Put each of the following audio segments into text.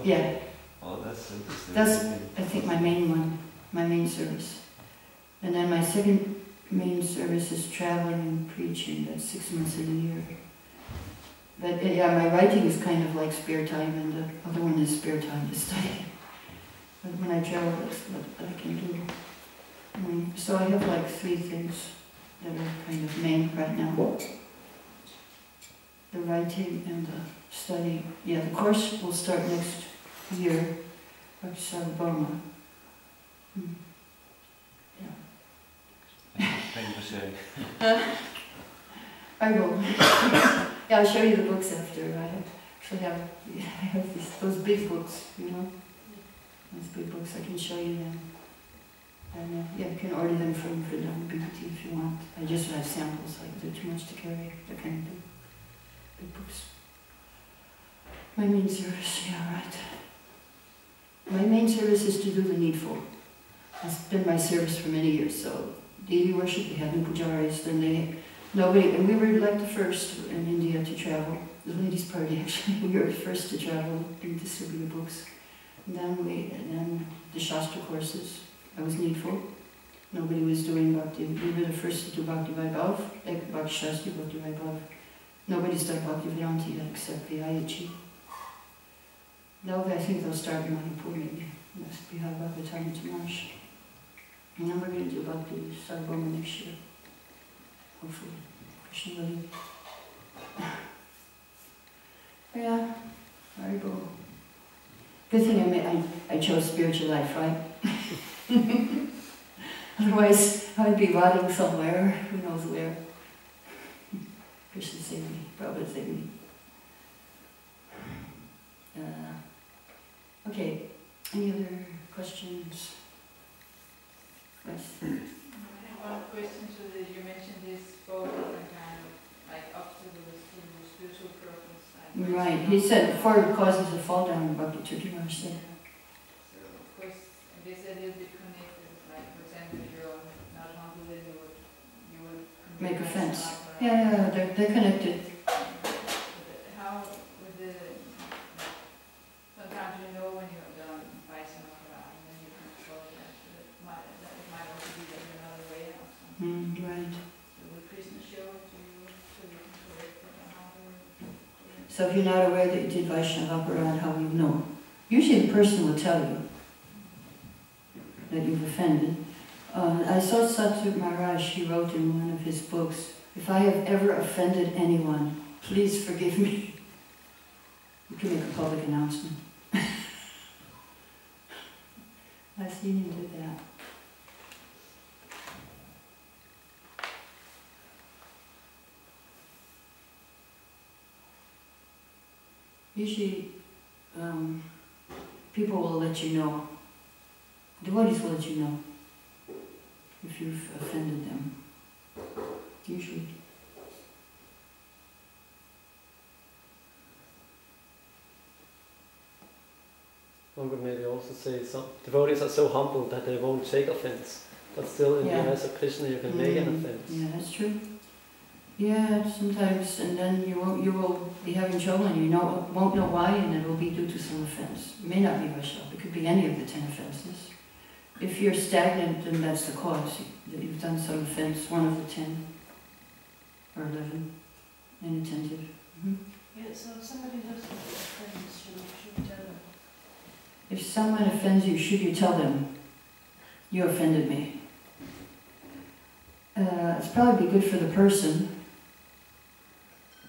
Yeah. Oh, that's interesting. That's, I think, my main one, my main service. And then my second main service is traveling and preaching. That's 6 months of the year. But yeah, my writing is kind of like spare time, and the other one is spare time to study. But when I travel, that's what I can do. So I have like 3 things that are kind of main right now. The writing and the study. Yeah, the course will start next year, Burma. Yeah. Thank you for sharing. I will. Yeah, I'll show you the books after. I have those big books, you know. Those big books, I can show you them. And yeah, you can order them from BBT if you want. I just have samples, like they're too much to carry. They're kind of big books. My main service, yeah, right. My main service is to do the needful. It's been my service for many years. So daily worship, we have the pujaris, then nobody, and we were like the first in India to travel. The ladies' party, actually, we were the first to travel and distribute books. And then the Shastra courses. I was needful. Nobody was doing Bhakti. We were the first to do Bhakti Vaibhav, like Bhakti Shastri, Bhakti Vaibhav. Nobody's done Bhakti Vedanta yet except the IHE. Now I think they'll start in Manipur maybe. That's Bihar Bhagavatam to March. And then we're going to do Bhakti Sarvabhauma next year. Hopefully. Krishna willing. Yeah, Haribo. Good thing I chose spiritual life, right? Otherwise, I'd be rotting somewhere, who knows where. Krishna save me, Prabhupada save me. Okay, any other questions? Yes. I have one question to this. You mentioned this 4 different kind of like obstacles to spiritual progress. Right, he said 4 causes of fall down in Bhakti Tirtha said. So, of course, this is a little bit connected. Like, for example, you're not humble, then you would make offense. Yeah, they're connected. How with the sometimes you know when you're done by some of that, and then you control that. It might also be that you're not aware of something. Right. So would Krishna show it to you so you can correct it? So if you're not aware that you did Vaishnava Aparad, how will you know? Usually the person will tell you that you've offended. I saw Satyajit Maharaj, he wrote in one of his books, if I have ever offended anyone, please forgive me. You can make a public announcement. I've seen him do that. Usually, people will let you know. Devotees will let you know if you've offended them. Usually. One would maybe also say some devotees are so humble that they won't take offense. But still, in the eyes of Krishna, you can make an offense. Yeah, that's true. Yeah, sometimes, and then you will be having trouble, and you won't know why, and it will be due to some offense. It may not be Vaishnava. It could be any of the 10 offenses. If you're stagnant, then that's the cause, that you've done some offense, one of the 10 or 11, inattentive. Yeah, so if somebody does offense, should you tell them? If someone offends you, should you tell them, you offended me? It's probably good for the person.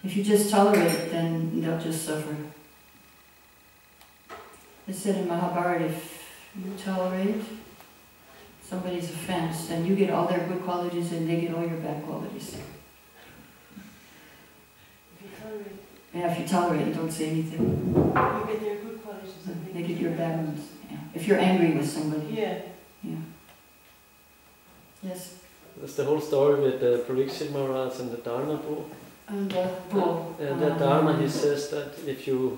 If you just tolerate it, then they'll just suffer. It said in Mahabharata, if you tolerate somebody's offense, then you get all their good qualities and they get all your bad qualities. If you tolerate. Yeah, if you tolerate and don't say anything. You get their good qualities and they get your bad ones. Yeah. If you're angry with somebody. Yeah. Yeah. Yes. That's the whole story with the Parikshit Maharaj and the Dharma bull. And the bull. And the Dharma, he says that if you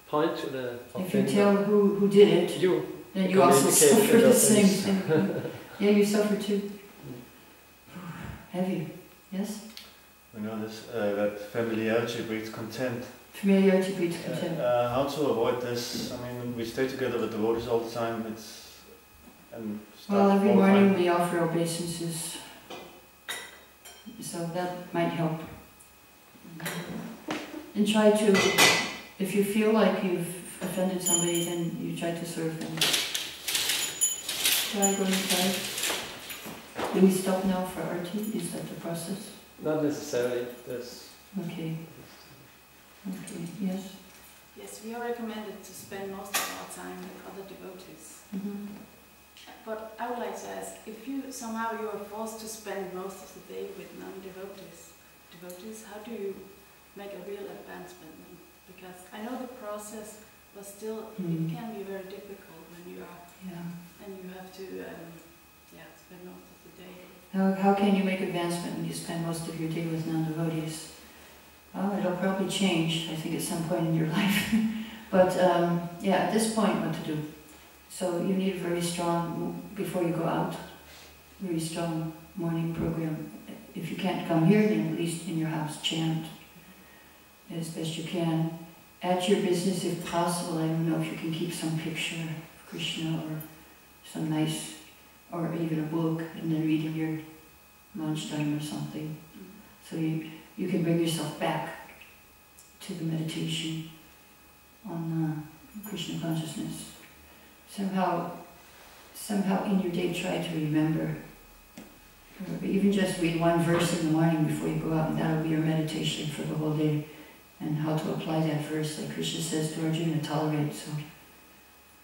point to the offender, if you tell who did it, then you also suffer the same thing. Yeah, you suffer too. Heavy. Yes? We know this, that familiarity breeds contempt. Familiarity breeds contempt. How to avoid this? I mean, we stay together with devotees all the time. Well, every morning we offer obeisances, so that might help. And try to, if you feel like you've offended somebody, then you try to serve them. Shall I go inside? Do we stop now for Arti? Is that the process? Not necessarily. There's Okay. Okay, yes? Yes, we are recommended to spend most of our time with other devotees. Mm-hmm. But I would like to ask, if you are forced to spend most of the day with non-devotees, how do you make a real advancement then? Because I know the process, but still it can be very difficult when you are, and you have to spend most of the day. How can you make advancement when you spend most of your day with non-devotees? Well, it'll probably change, I think, at some point in your life. But at this point, what to do? So you need a very strong, before you go out, very strong morning program. If you can't come here, then at least in your house, chant as best you can. At your business, if possible, I don't know if you can keep some picture of Krishna or some nice, or even a book, and then read in your lunchtime or something. So you can bring yourself back to the meditation on Krishna consciousness. Somehow in your day try to remember. Or even just read one verse in the morning before you go out, and that'll be your meditation for the whole day. And how to apply that verse, like Krishna says to Arjuna, tolerate. So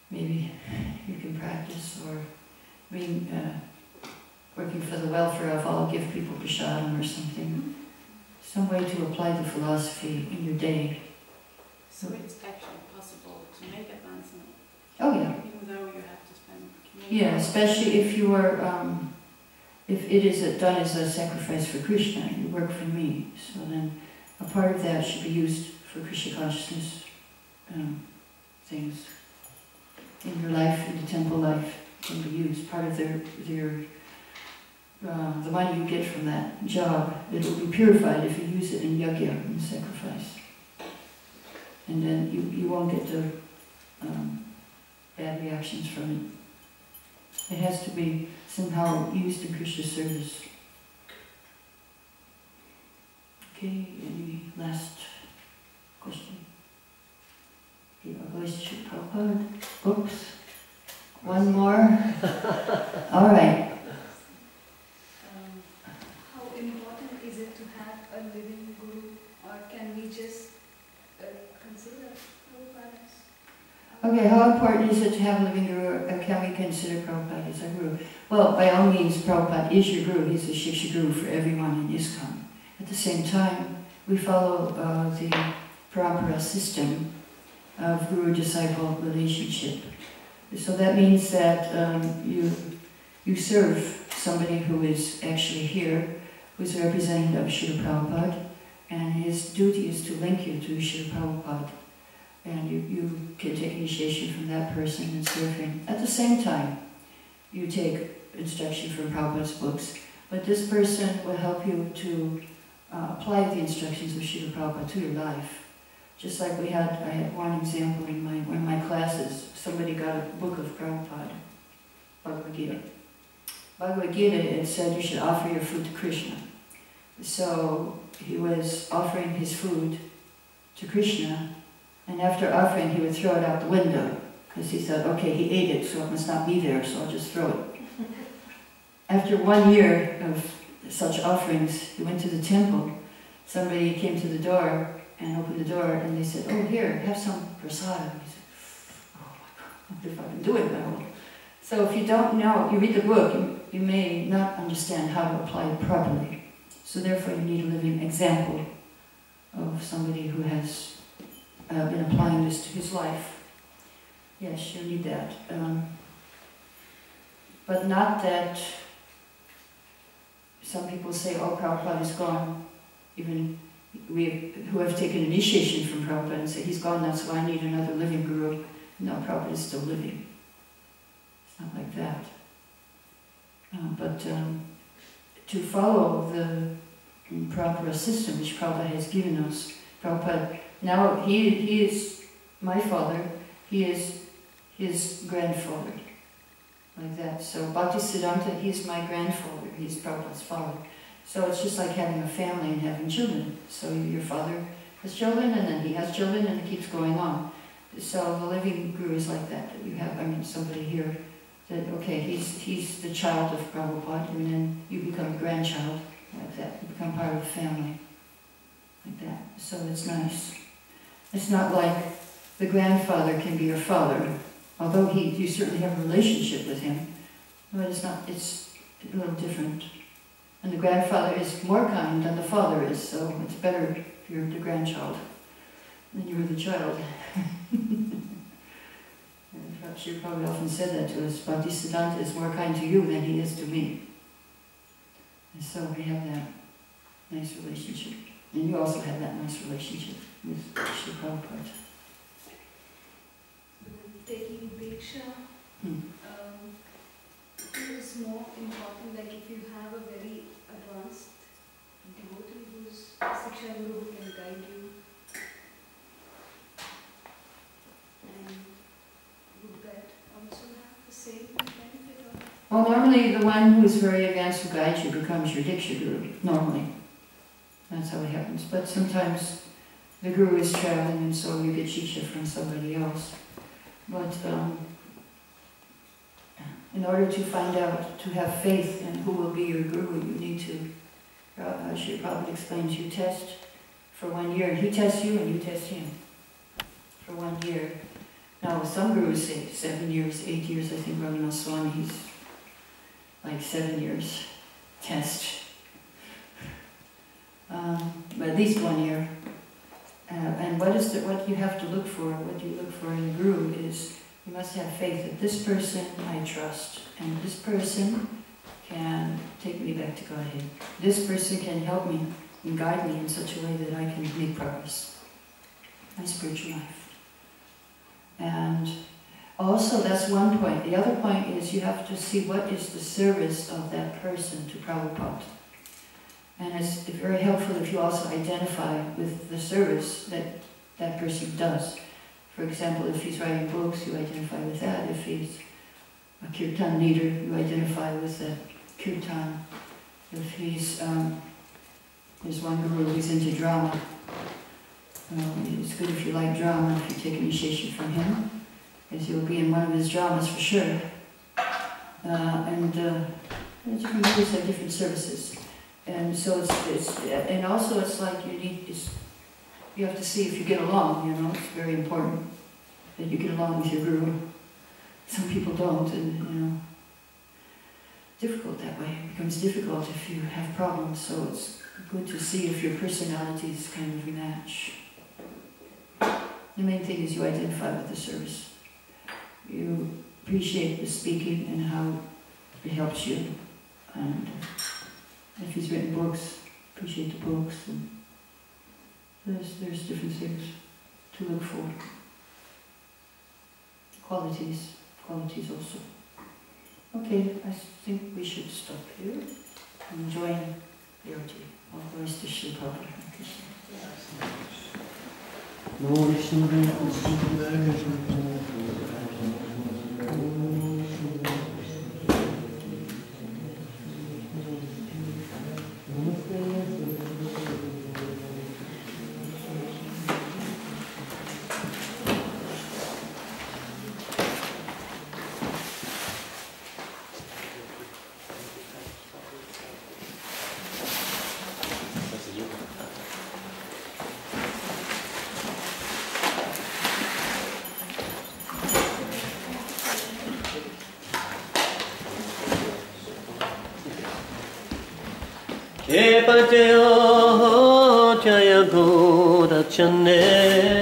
maybe you can practice, or working for the welfare of all, give people prasadam or something. Some way to apply the philosophy in your day. So it's actually possible to make advancement. Oh yeah. Even though you have to spend. Yeah, especially if you are, if it is done as a sacrifice for Krishna, you work for me. So then a part of that should be used for Krishna consciousness things in your life, in the temple life, can be used. Part of their the money you get from that job, it will be purified if you use it in yajna, in sacrifice. And then you won't get the bad reactions from it. It has to be somehow used in Krishna's service. Okay, any last question? Prabhupada? Oops. One more? All right. How important is it to have a living guru, or can we just consider Prabhupada? Okay, how important is it to have a living guru, or can we consider Prabhupada as a guru? Well, by all means, Prabhupada is your guru. He's a Shiksha guru for everyone in ISKCON. At the same time, we follow the parampara system of guru-disciple relationship. So that means that you serve somebody who is actually here, who is a representative of Srila Prabhupada, and his duty is to link you to Srila Prabhupada. And you can take initiation from that person and serve him. At the same time, you take instruction from Prabhupada's books, but this person will help you to apply the instructions of Srila Prabhupada to your life. Just like I had one example in one of my classes. Somebody got a book of Prabhupada, Bhagavad Gita. Bhagavad Gita, it said you should offer your food to Krishna. So he was offering his food to Krishna, and after offering he would throw it out the window, because he thought, okay, he ate it, so it must not be there, so I'll just throw it. After 1 year of such offerings, he went to the temple. Somebody came to the door and opened the door, and they said, oh, here, have some prasadam. He said, oh my God, I wonder if I can do it now. So if you don't know, you read the book, you may not understand how to apply it properly. So therefore you need a living example of somebody who has been applying this to his life. Yes, you need that. But not that some people say, oh, Prabhupada is gone. Even who have taken initiation from Prabhupada and say, he's gone now, so I need another living guru. No, Prabhupada is still living. It's not like that. But to follow the proper system which Prabhupada has given us, Prabhupada now he is my father, he is his grandfather, like that. So Bhaktisiddhanta, he's my grandfather, he's Prabhupada's father. So it's just like having a family and having children. So your father has children, and then he has children, and it keeps going on. So the living guru is like that. You have, somebody here that, okay, he's the child of Prabhupada, and then you become a grandchild, like that. You become part of the family, like that. So it's nice. It's not like the grandfather can be your father, although you certainly have a relationship with him. But it's not. It's a little different. And the grandfather is more kind than the father is, so it's better if you're the grandchild than you're the child. And perhaps you probably often said that to us, Bhaktisiddhanta is more kind to you than he is to me. And so we have that nice relationship. And you also have that nice relationship with Sri Prabhupada. Taking Diksha is more important, like if you have a very advanced devotee who's a Siksha Guru who can guide you, and would that also have the same benefit? Well, normally the one who is very advanced who guides you becomes your Diksha Guru, normally. That's how it happens. But sometimes the Guru is traveling and so you get Shiksha from somebody else. But in order to find out, to have faith in who will be your Guru, you need to, Sri Prabhupada explains, you test for 1 year. He tests you and you test him for 1 year. Now some Gurus say 7 years, 8 years. I think Ramana Swami, he's like 7 years test. But at least 1 year. And what you have to look for, what you look for in a Guru is, you must have faith that this person I trust, and this person can take me back to Godhead. This person can help me and guide me in such a way that I can make progress in my spiritual life. And also, that's one point. The other point is you have to see what is the service of that person to Prabhupada. And it's very helpful if you also identify with the service that that person does. For example, if he's writing books, you identify with that. If he's a kirtan leader, you identify with the kirtan. If he's, there's one guru who's into drama. It's good if you like drama, if you take initiation from him, because you'll be in one of his dramas for sure. Different gurus have different services. And so and also it's like you have to see if you get along, it's very important that you get along with your guru. Some people don't, and difficult that way. It becomes difficult if you have problems, so it's good to see if your personalities kind of match. The main thing is you identify with the service. You appreciate the speaking and how it helps you, and if he's written books, appreciate the books, and there's different things to look for. Qualities also. Okay, I think we should stop here. Enjoying the OT. All glories to Sri Prabhupada. Jaya Jaya Goda Chane